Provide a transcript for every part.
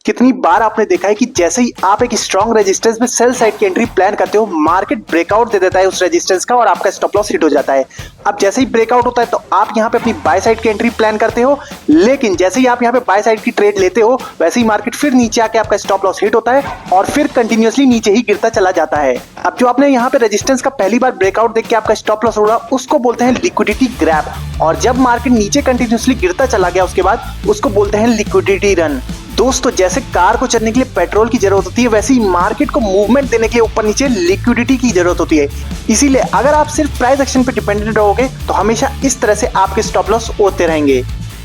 कितनी बार आपने देखा है कि जैसे ही आप एक स्ट्रॉन्ग रेजिस्टेंस में सेल साइड की एंट्री प्लान करते हो, मार्केट ब्रेकआउट दे देता है उस रेजिस्टेंस का और आपका स्टॉप लॉस हिट हो जाता है। अब जैसे ही ब्रेकआउट होता है तो आप यहाँ पे अपनी बाय साइड की एंट्री प्लान करते हो, लेकिन जैसे ही आप यहाँ पे बाय साइड की ट्रेड लेते हो वैसे ही मार्केट फिर नीचे आके आपका स्टॉप लॉस हिट होता है और फिर कंटिन्यूअसली नीचे ही गिरता चला जाता है। अब जो आपने यहाँ पे रेजिस्टेंस का पहली बार ब्रेकआउट देख के आपका स्टॉप लॉस उड़ा, उसको बोलते हैं लिक्विडिटी ग्रैब। और जब मार्केट नीचे कंटिन्यूअसली गिरता चला गया उसके बाद उसको बोलते हैं लिक्विडिटी रन। दोस्तों, जैसे कार को चलने के लिए पेट्रोल की जरूरत होती है, वैसे ही मार्केट को मूवमेंट देने के लिए ऊपर नीचे लिक्विडिटी की जरूरत होती है। इसीलिए अगर आप सिर्फ प्राइस एक्शन पे डिपेंडेंट रहोगे तो हमेशा इस तरह से आपके स्टॉप लॉस होते रहेंगे,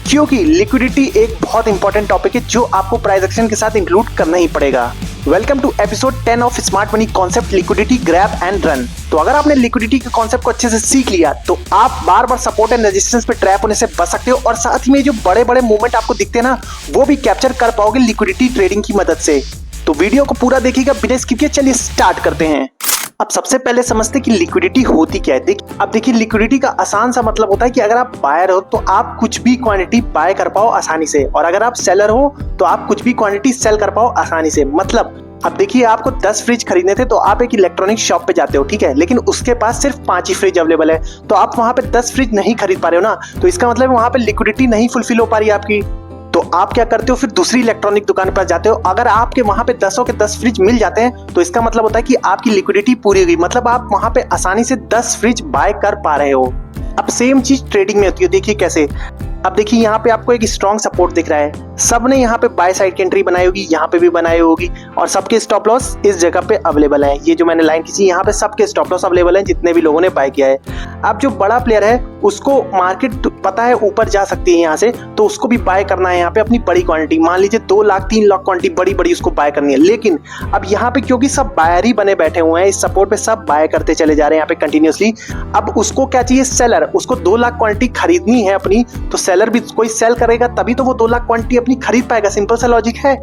क्योंकि लिक्विडिटी एक बहुत इंपॉर्टेंट टॉपिक है जो आपको प्राइस एक्शन के साथ इंक्लूड करना ही पड़ेगा। Welcome to episode 10 of smart money concept liquidity grab and run. तो अगर आपने लिक्विडिटी के कॉन्सेप्ट को अच्छे से सीख लिया तो आप बार बार सपोर्ट एंड रेजिस्टेंस पे ट्रैप होने से बच सकते हो और साथ ही में जो बड़े बड़े मूवमेंट आपको दिखते हैं ना, वो भी कैप्चर कर पाओगे लिक्विडिटी ट्रेडिंग की मदद से। तो वीडियो को पूरा देखिएगा बिना स्किप किए। चलिए स्टार्ट करते हैं। अब सबसे पहले समझते कि लिक्विडिटी होती क्या है। अब देखिए, लिक्विडिटी का आसान सा मतलब होता है कि अगर आप बायर हो तो आप कुछ भी क्वांटिटी बाय कर पाओ आसानी से, और अगर आप सेलर हो तो आप कुछ भी क्वांटिटी सेल कर पाओ आसानी से। मतलब अब देखिए, आपको 10 फ्रिज खरीदने थे तो आप एक इलेक्ट्रॉनिक शॉप पे जाते हो, ठीक है, लेकिन उसके पास सिर्फ 5 ही फ्रिज अवेलेबल है, तो आप वहां पे 10 फ्रिज नहीं खरीद पा रहे हो ना, तो इसका मतलब वहां पे लिक्विडिटी नहीं फुलफिल हो पा रही है आपकी। तो आप क्या करते हो, फिर दूसरी इलेक्ट्रॉनिक दुकान पर जाते हो। अगर आपके वहां पे 10 के 10 फ्रिज मिल जाते हैं तो इसका मतलब होता है कि आपकी लिक्विडिटी पूरी हुई, मतलब आप वहां पे आसानी से 10 फ्रिज बाय कर पा रहे हो। अब सेम चीज ट्रेडिंग में होती है। देखिए कैसे। अब देखिए, यहाँ पे आपको एक स्ट्रॉन्ग सपोर्ट दिख रहा है, सबने यहाँ पे बाय साइड की एंट्री बनाई होगी, यहाँ पे भी बनाई होगी, और सबके स्टॉप लॉस इस जगह पे अवेलेबल है। ये जो मैंने लाइन खींची, यहाँ पे सबके स्टॉप लॉस अवेलेबल है जितने भी लोगों ने बाय किया है। अब जो बड़ा प्लेयर है उसको मार्केट पता है ऊपर जा सकती है यहाँ से, तो उसको भी बाय करना है यहाँ पे अपनी बड़ी क्वांटिटी। मान लीजिए 2 लाख 3 लाख क्वांटिटी बड़ी बड़ी उसको बाय करनी है, लेकिन अब यहाँ पे क्योंकि सब बायर ही बने बैठे हुए हैं, इस सपोर्ट पे सब बाय करते चले जा रहे हैं यहाँ पे कंटिन्यूअसली। अब उसको क्या चाहिए, सेलर। उसको 2 लाख क्वांटिटी खरीदनी है अपनी, तो सेलर भी कोई सेल करेगा तभी तो वो 2 लाख क्वांटिटी अपनी खरीद पाएगा। सिंपल सा लॉजिक है।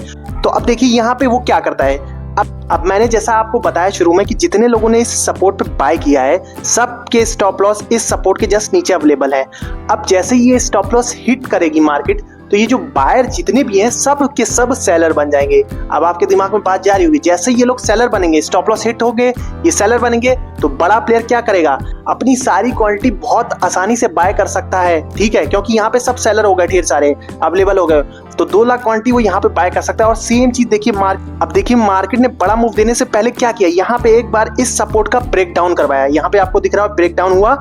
तो अब देखिए यहाँ पे वो क्या करता है। अब मैंने जैसा आपको बताया शुरू में कि जितने लोगों ने इस सपोर्ट पे बाय किया है, सबके स्टॉप लॉस इस सपोर्ट के जस्ट नीचे अवेलेबल है। अब जैसे ही ये स्टॉप लॉस हिट करेगी मार्केट, तो ये जो बायर जितने भी हैं सब के सब सेलर बन जाएंगे। अब आपके दिमाग में बात जा रही होगी, जैसे ये लोग सेलर बनेंगे, स्टॉप लॉस हिट हो गए, ये सेलर बनेंगे, तो बड़ा प्लेयर क्या करेगा, अपनी सारी क्वांटिटी बहुत आसानी से बाय कर सकता है, ठीक है, क्योंकि यहाँ पे सब सेलर हो गए, ढेर सारे अवेलेबल हो गए, तो 2 लाख क्वांटिटी वो यहाँ पे बाय कर सकता है। और सेम चीज देखिए अब देखिए मार्केट ने बड़ा मूव देने से पहले क्या किया, यहाँ पे एक बार इस सपोर्ट का ब्रेक डाउन करवाया। यहाँ पे आपको दिख रहा है ब्रेक डाउन हुआ,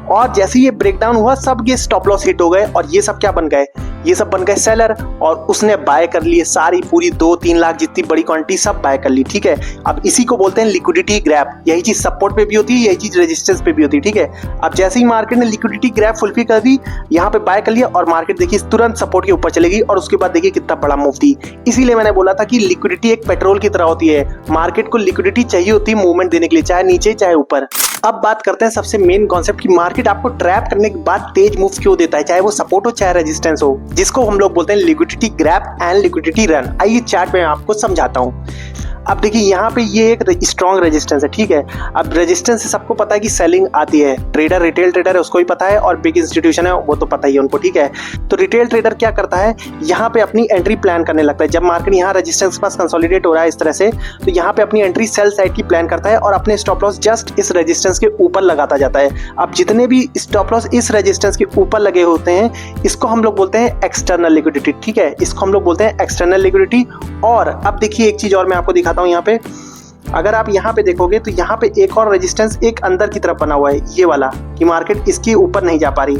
और जैसे ये ब्रेक डाउन हुआ सब ये स्टॉप लॉस हिट हो गए, और ये सब क्या बन गए, ये सब बन गए सेलर, और उसने बाय कर लिए सारी पूरी 2-3 लाख जितनी बड़ी क्वांटिटी सब बाय कर ली, ठीक है। अब इसी को बोलते हैं लिक्विडिटी ग्रैब। यही चीज सपोर्ट पे भी होती है, यही चीज रेजिस्टेंस पे भी होती है, ठीक है। अब जैसे ही मार्केट ने लिक्विडिटी ग्रैब फुलफिल कर दी, यहाँ पे बाय कर लिया, और मार्केट देखिए तुरंत सपोर्ट के ऊपर चलेगी, और उसके बाद देखिए कितना बड़ा मूव थी। इसीलिए मैंने बोला था कि लिक्विडिटी एक पेट्रोल की तरह होती है। मार्केट को लिक्विडिटी चाहिए होती है मूवमेंट देने के लिए, चाहे नीचे चाहे ऊपर। अब बात करते हैं सबसे मेन कॉन्सेप्ट की, मार्केट आपको ट्रैप करने के बाद तेज मूव क्यों देता है, चाहे वो सपोर्ट हो चाहे रेजिस्टेंस हो, जिसको हम लोग बोलते हैं liquidity grab and liquidity run. आइए चार्ट में आपको समझाता हूँ। अब देखिए यहाँ पे ये एक स्ट्रॉन्ग रेजिस्टेंस है, ठीक है। अब रेजिस्टेंस से सबको पता है कि सेलिंग आती है, ट्रेडर रिटेल ट्रेडर है उसको भी पता है, और बिग इंस्टीट्यूशन है वो तो पता ही है उनको, ठीक है। तो रिटेल ट्रेडर क्या करता है, यहाँ पे अपनी एंट्री प्लान करने लगता है। जब मार्केट यहाँ रेजिस्टेंस के पास कंसोलिडेट हो रहा है इस तरह से, तो यहाँ पे अपनी एंट्री सेल साइड की प्लान करता है और अपने स्टॉप लॉस जस्ट इस रेजिस्टेंस के ऊपर लगाता जाता है। अब जितने भी स्टॉप लॉस इस रेजिस्टेंस के ऊपर लगे होते हैं, इसको हम लोग बोलते हैं एक्सटर्नल लिक्विडिटी, ठीक है, इसको हम लोग बोलते हैं एक्सटर्नल लिक्विडिटी। और अब देखिए एक चीज और मैं आपको दिखाता हूँ यहाँ पे। अगर आप यहाँ पे देखोगे तो यहाँ पे एक और रेजिस्टेंस एक अंदर की तरफ बना हुआ है, ये वाला, कि मार्केट इसके ऊपर नहीं जा पा रही।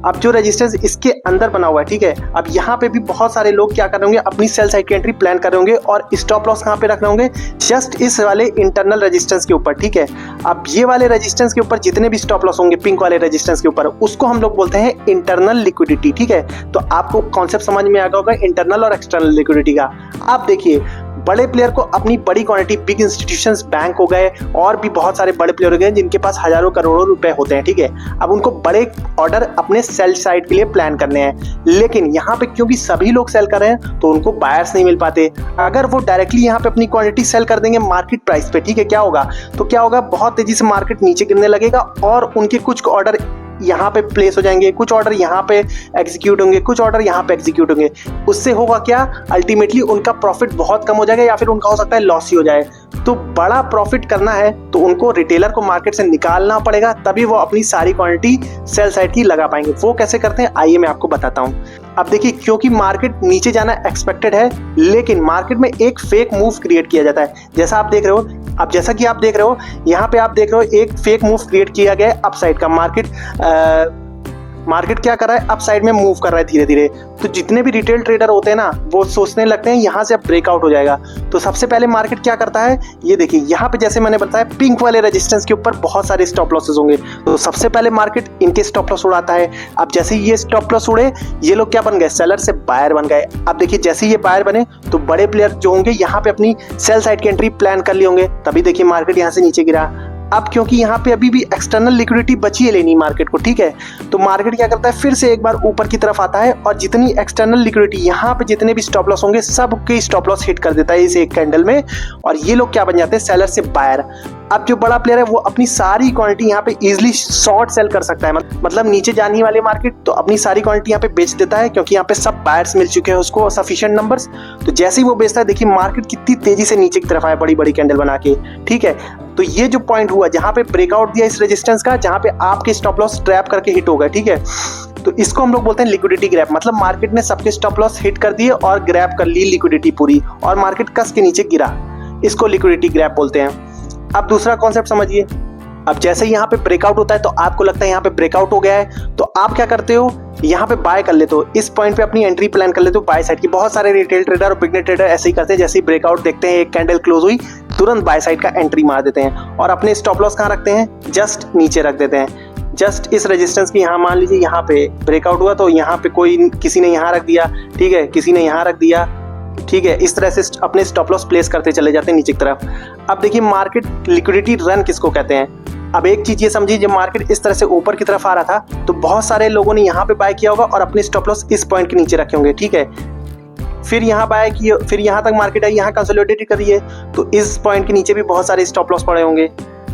अब जो रेजिस्टेंस इसके अंदर बना हुआ है, ठीक है, अब यहाँ पे भी बहुत सारे लोग क्या कर रहे होंगे, अपनी सेल साइड की एंट्री प्लान कर रहे होंगे और स्टॉप लॉस कहाँ पे रख रहे होंगे, जस्ट इस वाले इंटरनल रेजिस्टेंस के ऊपर, ठीक है। अब ये वाले रेजिस्टेंस के ऊपर जितने भी स्टॉप लॉस होंगे पिंक वाले रेजिस्टेंस के ऊपर, उसको हम लोग बोलते हैं इंटरनल लिक्विडिटी, ठीक है। तो आपको कॉन्सेप्ट समझ में आ गया होगा इंटरनल और एक्सटर्नल लिक्विडिटी का। आप देखिए बड़े प्लेयर को अपनी बड़ी क्वांटिटी, बिग इंस्टीट्यूशंस, बैंक हो गए, और भी बहुत सारे बड़े प्लेयर हो गए जिनके पास हजारों करोड़ों रुपए होते हैं, ठीक है। अब उनको बड़े ऑर्डर अपने सेल साइड के लिए प्लान करने हैं, लेकिन यहाँ पे क्योंकि सभी लोग सेल कर रहे हैं तो उनको बायर्स नहीं मिल पाते। अगर वो डायरेक्टली यहाँ पे अपनी क्वांटिटी सेल कर देंगे मार्केट प्राइस पे, ठीक है, क्या होगा, तो क्या होगा, बहुत तेजी से मार्केट नीचे गिरने लगेगा और उनके कुछ ऑर्डर यहाँ पे प्लेस हो जाएंगे, कुछ ऑर्डर यहाँ पे एग्जीक्यूट होंगे, कुछ ऑर्डर यहाँ पे एग्जीक्यूट होंगे। उससे होगा क्या, अल्टीमेटली उनका प्रॉफिट बहुत कम हो जाएगा या फिर उनका हो सकता है लॉस ही हो जाए। तो बड़ा प्रॉफिट करना है तो उनको रिटेलर को मार्केट से निकालना पड़ेगा, तभी वो अपनी सारी क्वांटिटी सेल साइड की लगा पाएंगे। वो कैसे करते हैं आइए मैं आपको बताता हूँ। अब देखिए, क्योंकि मार्केट नीचे जाना एक्सपेक्टेड है, लेकिन मार्केट में एक फेक मूव क्रिएट किया जाता है। जैसा आप देख रहे हो, अब जैसा कि आप देख रहे हो यहाँ पे आप देख रहे हो एक फेक मूव क्रिएट किया गया है अपसाइड का। मार्केट क्या कर रहा है, अप साइड में मूव कर रहा है धीरे धीरे। तो जितने भी रिटेल ट्रेडर होते हैं ना, वो सोचने लगते हैं यहाँ से अब ब्रेकआउट हो जाएगा। तो सबसे पहले मार्केट क्या करता है, ये देखिए यहाँ पे जैसे मैंने बताया पिंक वाले रेजिस्टेंस के ऊपर बहुत सारे स्टॉप लॉसेस होंगे। तो सबसे पहले मार्केट इनके स्टॉप लॉस उड़ाता है। अब जैसे ये स्टॉप लॉस उड़े, ये लोग क्या बन गए, सेलर से बायर बन गए। अब देखिए जैसे ये बायर बने तो बड़े प्लेयर जो होंगे यहाँ पे अपनी सेल साइड की एंट्री प्लान कर लिए होंगे, तभी देखिए मार्केट यहाँ से नीचे गिरा। अब क्योंकि यहाँ पे अभी भी एक्सटर्नल लिक्विडिटी बची है लेनी मार्केट को, ठीक है, तो मार्केट क्या करता है, फिर से एक बार ऊपर की तरफ आता है और जितनी एक्सटर्नल लिक्विडिटी यहाँ पे जितने भी स्टॉप लॉस होंगे सबके स्टॉप लॉस हिट कर देता है इस एक कैंडल में, और ये लोग क्या बन जाते हैं, सेलर से बायर। अब जो बड़ा प्लेयर है वो अपनी सारी क्वांटिटी यहाँ पे इजीली शॉर्ट सेल कर सकता है, मतलब नीचे जाने वाली मार्केट तो अपनी सारी क्वांटिटी यहाँ पे बेच देता है, क्योंकि यहाँ पे सब बायर्स मिल चुके हैं उसको सफिशिएंट नंबर्स। तो जैसे ही वो बेचता है, देखिए मार्केट कितनी तेजी से नीचे की तरफ आया बड़ी बड़ी कैंडल बना के, ठीक है। तो ये जो पॉइंट हुआ जहां पे ब्रेकआउट दिया इस रेजिस्टेंस का, जहां पे आपके स्टॉप लॉस ट्रैप करके हिट हो गए, ठीक है, तो इसको हम लोग बोलते हैं लिक्विडिटी ग्रैब। मतलब मार्केट ने सबके स्टॉप लॉस हिट कर दिए और ग्रैब कर ली लिक्विडिटी पूरी, और मार्केट कस के नीचे गिरा, इसको लिक्विडिटी ग्रैब बोलते हैं। अब दूसरा कॉन्सेप्ट समझिए। अब जैसे यहाँ पे ब्रेकआउट होता है तो आपको लगता है यहाँ पे ब्रेकआउट हो गया है, तो आप क्या करते हो, यहाँ पे बाय कर लेते हो, इस पॉइंट पे अपनी एंट्री प्लान कर लेते हो बाय साइड की। बहुत सारे रिटेल ट्रेडर और बिगनर ट्रेडर ऐसे ही करते हैं, जैसे ही ब्रेकआउट देखते हैं एक कैंडल क्लोज हुई तुरंत बाय साइड का एंट्री मार देते हैं और अपने स्टॉप लॉस कहाँ रखते हैं, जस्ट नीचे रख देते हैं। जस्ट इस रेजिस्टेंस की यहाँ मान लीजिए यहाँ पे ब्रेकआउट हुआ तो यहाँ पे कोई किसी ने यहाँ रख दिया, ठीक है, किसी ने यहाँ रख दिया, ठीक है, इस तरह से अपने स्टॉप लॉस प्लेस करते चले जाते हैं नीचे की तरफ। अब देखिए मार्केट लिक्विडिटी रन किसको कहते हैं। अब एक चीज ये समझिए, जब मार्केट इस तरह से ऊपर की तरफ आ रहा था तो बहुत सारे लोगों ने यहाँ पे बाय किया होगा और अपने स्टॉप लॉस इस पॉइंट के नीचे रखे होंगे, ठीक है। फिर यहाँ बाय किए, फिर यहाँ तक मार्केट आई, यहाँ कंसोलिडेट करी है तो इस पॉइंट के नीचे भी बहुत सारे स्टॉप लॉस पड़े होंगे।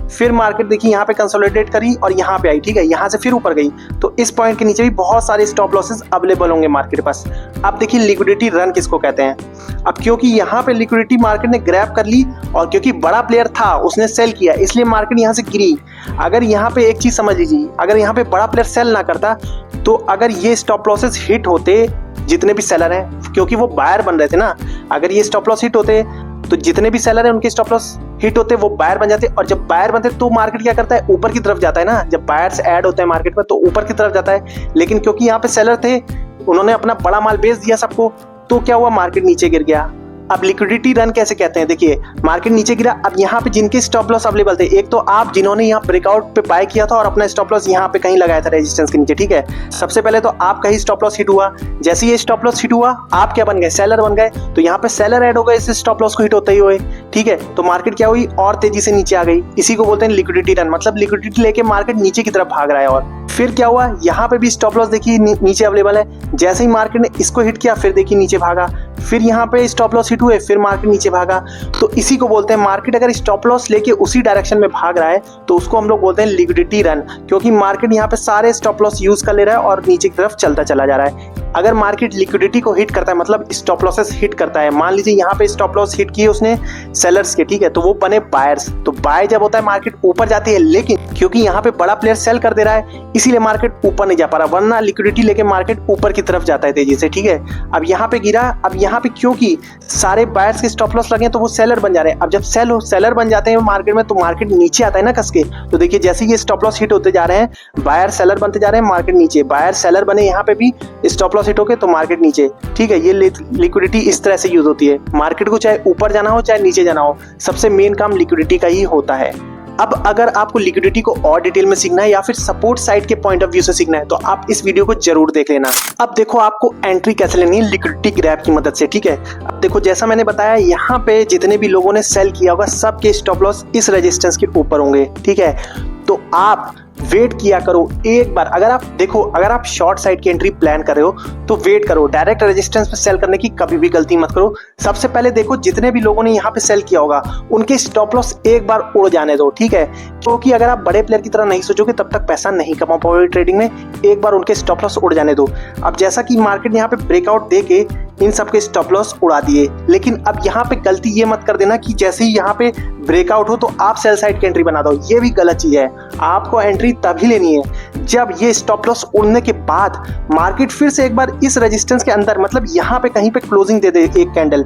फिर मार्केट देखिए यहाँ पे कंसोलिडेट करी और यहाँ पे आई, ठीक है, यहाँ से फिर ऊपर गई तो इस पॉइंट के नीचे भी बहुत सारे स्टॉप लॉसेस अवेलेबल होंगे मार्केट के पास। अब देखिए लिक्विडिटी रन किसको कहते हैं। अब क्योंकि यहाँ पे लिक्विडिटी मार्केट ने ग्रैब कर ली और क्योंकि बड़ा प्लेयर था उसने सेल किया, इसलिए मार्केट यहाँ से गिरी। अगर यहाँ पे एक चीज समझ लीजिए, अगर यहाँ पे बड़ा प्लेयर सेल ना करता तो अगर ये स्टॉप लॉसेस हिट होते, जितने भी सेलर हैं, क्योंकि वो बायर बन रहे थे ना, अगर ये स्टॉप लॉस हिट होते तो जितने भी सेलर हैं उनके स्टॉप लॉस हिट होते, वो बायर बन जाते। और जब बायर बनते तो मार्केट क्या करता है, ऊपर की तरफ जाता है ना, जब बायर्स ऐड होते हैं मार्केट में तो ऊपर की तरफ जाता है। लेकिन क्योंकि यहाँ पे सेलर थे, उन्होंने अपना बड़ा माल बेच दिया सबको, तो क्या हुआ, मार्केट नीचे गिर गया। अब लिक्विडिटी रन कैसे कहते हैं, देखिए मार्केट नीचे गिरा। अब यहाँ पे जिनके स्टॉप लॉस अवेलेबल थे, एक तो आप जिन्होंने यहाँ ब्रेकआउट पे बाय किया था और अपना स्टॉप लॉस यहाँ पे कहीं लगाया था रेजिस्टेंस के नीचे, ठीक है, सबसे पहले तो आपका ही स्टॉप लॉस हिट हुआ। जैसे ये स्टॉप लॉस हिट हुआ आप क्या बन गए, सेलर बन गए, तो यहाँ पे सेलर ऐड हो गए इस स्टॉप लॉस को हिट होते ही हुए, ठीक है। तो मार्केट क्या हुई, और तेजी से नीचे आ गई। इसी को बोलते हैं लिक्विडिटी रन, मतलब लिक्विडिटी लेके मार्केट नीचे की तरफ भाग रहा है। और फिर क्या हुआ, यहाँ पे भी स्टॉप लॉस देखिए नीचे अवेलेबल है। जैसे ही मार्केट ने इसको हिट किया फिर देखिए नीचे भागा, फिर यहाँ पे स्टॉप लॉस हिट हुए, फिर मार्केट नीचे भागा। तो इसी को बोलते हैं, मार्केट अगर स्टॉप लॉस लेके उसी डायरेक्शन में भाग रहा है तो उसको हम लोग बोलते हैं लिक्विडिटी रन, क्योंकि मार्केट यहाँ पे सारे स्टॉप लॉस यूज कर ले रहा है और नीचे की तरफ चलता चला जा रहा है। अगर मार्केट लिक्विडिटी को हिट करता है, मतलब स्टॉप लॉसेस हिट करता है, मान लीजिए यहाँ पे स्टॉप लॉस हिट किए उसने सेलर्स के, ठीक है, तो वो बने बायर्स। तो बाय जब होता है मार्केट ऊपर जाती है, लेकिन क्योंकि यहाँ पे बड़ा प्लेयर सेल कर दे रहा है इसीलिए मार्केट ऊपर नहीं जा पा रहा, वरना लिक्विडिटी लेके मार्केट ऊपर की तरफ जाता है तेजी से, ठीक है। अब यहाँ पे गिरा, अब यहाँ पे क्योंकि सारे बायर्स के स्टॉप लॉस लगे तो वो सेलर बन जा रहे हैं। अब जब सेलर बन जाते हैं मार्केट में तो मार्केट नीचे आता है ना कस के। तो देखिए जैसे ये स्टॉप लॉस हिट होते जा रहे हैं, बायर सेलर बनते जा रहे हैं, मार्केट नीचे, बायर सेलर बने, यहाँ पे भी स्टॉप लॉस हिट होके तो मार्केट नीचे, ठीक है। ये लिक्विडिटी इस तरह से यूज होती है। मार्केट को चाहे ऊपर जाना हो चाहे नीचे जाना हो, सबसे मेन काम लिक्विडिटी का ही होता है। अब अगर आपको लिक्विडिटी को और डिटेल में सीखना है या फिर सपोर्ट साइड के पॉइंट ऑफ व्यू से सीखना है तो आप इस वीडियो को जरूर देख लेना। अब देखो आपको एंट्री कैसे लेनी है लिक्विडिटी ग्रैब की मदद से, ठीक है। अब देखो जैसा मैंने बताया, यहाँ पे जितने भी लोगों ने सेल किया होगा सबके स्टॉप लॉस इस रेजिस्टेंस के ऊपर होंगे, ठीक है। तो आप वेट किया करो एक बार। अगर आप देखो, अगर आप शॉर्ट साइड की एंट्री प्लान कर रहे हो तो वेट करो, डायरेक्ट रेजिस्टेंस पे सेल करने की कभी भी गलती मत करो। सबसे पहले देखो जितने भी लोगों ने यहाँ पे सेल किया होगा उनके स्टॉप लॉस एक बार उड़ जाने दो, ठीक है, क्योंकि अगर आप बड़े प्लेयर की तरह नहीं सोचोगे तब तक पैसा नहीं कमा पाओगे ट्रेडिंग में। एक बार उनके स्टॉप लॉस उड़ जाने दो। अब जैसा कि मार्केट यहाँ पे ब्रेकआउट देके इन सबके स्टॉप लॉस उड़ा दिए, लेकिन अब यहाँ पे गलती ये मत कर देना कि जैसे ही यहाँ पे ब्रेकआउट हो तो आप सेल साइड की एंट्री बना दो। ये भी गलत चीज है। आपको एंट्री तभी लेनी है जब ये स्टॉप लॉस उड़ने के बाद मार्केट फिर से एक बार इस रेजिस्टेंस के अंदर, मतलब यहाँ पे कहीं पे क्लोजिंग दे दे एक कैंडल,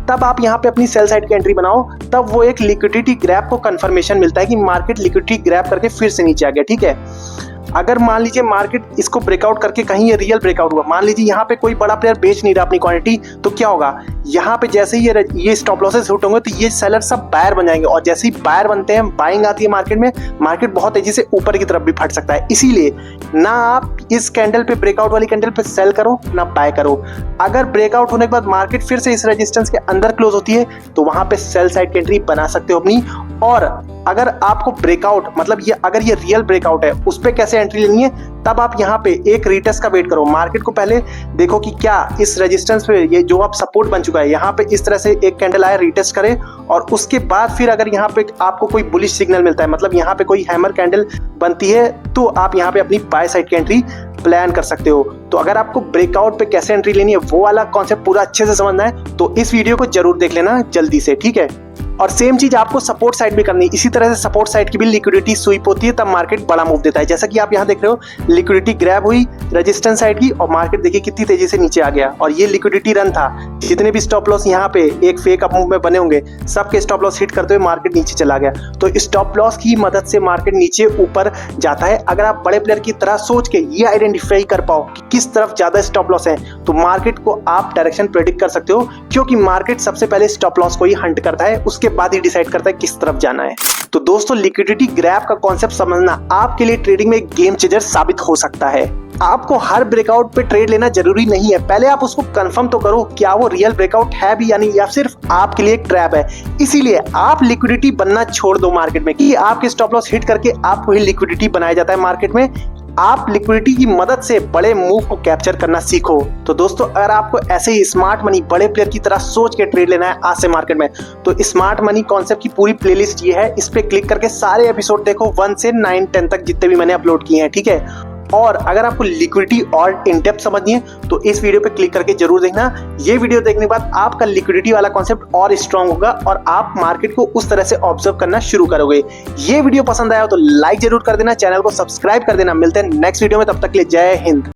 तब आप यहाँ पे अपनी सेल साइड की एंट्री बनाओ। तब वो एक लिक्विडिटी ग्रैब को कंफर्मेशन मिलता है कि मार्केट लिक्विडिटी ग्रैब करके फिर से नीचे आ गया, ठीक है। अगर मान लीजिए मार्केट इसको ब्रेकआउट करके कहीं ये रियल ब्रेकआउट हुआ, मान लीजिए यहाँ पे कोई बड़ा प्लेयर बेच नहीं रहा अपनी क्वांटिटी, तो क्या होगा, यहाँ पे जैसे ही ये स्टॉप लॉसेस हिट होंगे तो ये सेलर सब बायर बन जाएंगे, और जैसे ही बायर बनते हैं, बाइंग आती है मार्केट में, मार्केट बहुत तेजी से ऊपर की तरफ भी फट सकता है। इसीलिए ना आप इस कैंडल पे, ब्रेकआउट वाली कैंडल पे सेल करो ना बाय करो। अगर ब्रेकआउट होने के बाद मार्केट फिर से इस रेजिस्टेंस के अंदर क्लोज होती है तो वहां पे सेल साइड की एंट्री बना सकते हो अपनी। और अगर आपको ब्रेकआउट, मतलब ये अगर ये रियल ब्रेकआउट है, उस पे कैसे एंट्री लेनी है, तब आप यहाँ पे एक रीटेस्ट का वेट करो। मार्केट को पहले देखो कि क्या इस रेजिस्टेंस पे ये जो आप सपोर्ट बन चुका है, यहाँ पे इस तरह से एक कैंडल आया, रीटेस्ट करे, और उसके बाद फिर अगर यहाँ पे आपको कोई बुलिश सिग्नल मिलता है, मतलब यहाँ पे कोई हैमर कैंडल बनती है, तो आप यहाँ पे अपनी बाय साइड की एंट्री प्लान कर सकते हो। तो अगर आपको ब्रेकआउट पे कैसे एंट्री लेनी है वो वाला कॉन्सेप्ट पूरा अच्छे से समझना है तो इस वीडियो को जरूर देख लेना जल्दी से, ठीक है। और सेम चीज आपको सपोर्ट साइड भी करनी है। इसी तरह से सपोर्ट साइड की भी लिक्विडिटी स्वीप होती है, तब मार्केट बड़ा मूव देता है। जैसा कि आप यहाँ देख रहे हो, लिक्विडिटी ग्रैब हुई रेजिस्टेंस साइड की और मार्केट देखिए कितनी तेजी से नीचे आ गया, और ये लिक्विडिटी रन था। जितने भी स्टॉप लॉस यहाँ पे एक फेक अप मूव में बने होंगे, सबके स्टॉप लॉस हिट करते हुए मार्केट नीचे चला गया। तो स्टॉप लॉस की मदद से मार्केट नीचे ऊपर जाता है। अगर आप बड़े प्लेयर की तरह सोच के ये आइडेंटिफाई कर पाओ कि किस तरफ ज्यादा स्टॉप लॉस है, तो मार्केट को आप डायरेक्शन प्रेडिक्ट कर सकते हो, क्योंकि मार्केट सबसे पहले स्टॉप लॉस को ही हंट करता है, उसके बाद ही डिसाइड करता है किस तरफ जाना है। तो दोस्तों, लिक्विडिटी ग्रैब का कॉन्सेप्ट समझना आपके लिए ट्रेडिंग में एक गेम चेंजर साबित हो सकता है। आपको हर ब्रेकआउट पे ट्रेड लेना जरूरी नहीं है, पहले आप उसको कंफर्म तो करो क्या वो रियल ब्रेकआउट है भी या नहीं, या सिर्फ आपके लिए एक ट्रैप है। इसीलिए आप लिक्विडिटी बनना छोड़ दो मार्केट में कि आपके स्टॉप लॉस हिट करके आपको ही लिक्विडिटी बनाया जाता है मार्केट में। आप लिक्विडिटी की मदद से बड़े मूव को कैप्चर करना सीखो। तो दोस्तों, अगर आपको ऐसे ही स्मार्ट मनी बड़े प्लेयर की तरह सोच के ट्रेड लेना है आज से मार्केट में, तो स्मार्ट मनी कॉन्सेप्ट की पूरी प्लेलिस्ट ये है, इस पे क्लिक करके सारे एपिसोड देखो 1 से 9 10 तक जितने भी मैंने अपलोड किए हैं, ठीक है। और अगर आपको लिक्विडिटी और इन डेप्थ समझनी है तो इस वीडियो पे क्लिक करके जरूर देखना। ये वीडियो देखने के बाद आपका लिक्विडिटी वाला कॉन्सेप्ट और स्ट्रांग होगा और आप मार्केट को उस तरह से ऑब्जर्व करना शुरू करोगे। ये वीडियो पसंद आया हो तो लाइक जरूर कर देना, चैनल को सब्सक्राइब कर देना। मिलते हैं नेक्स्ट वीडियो में, तब तक के लिए जय हिंद।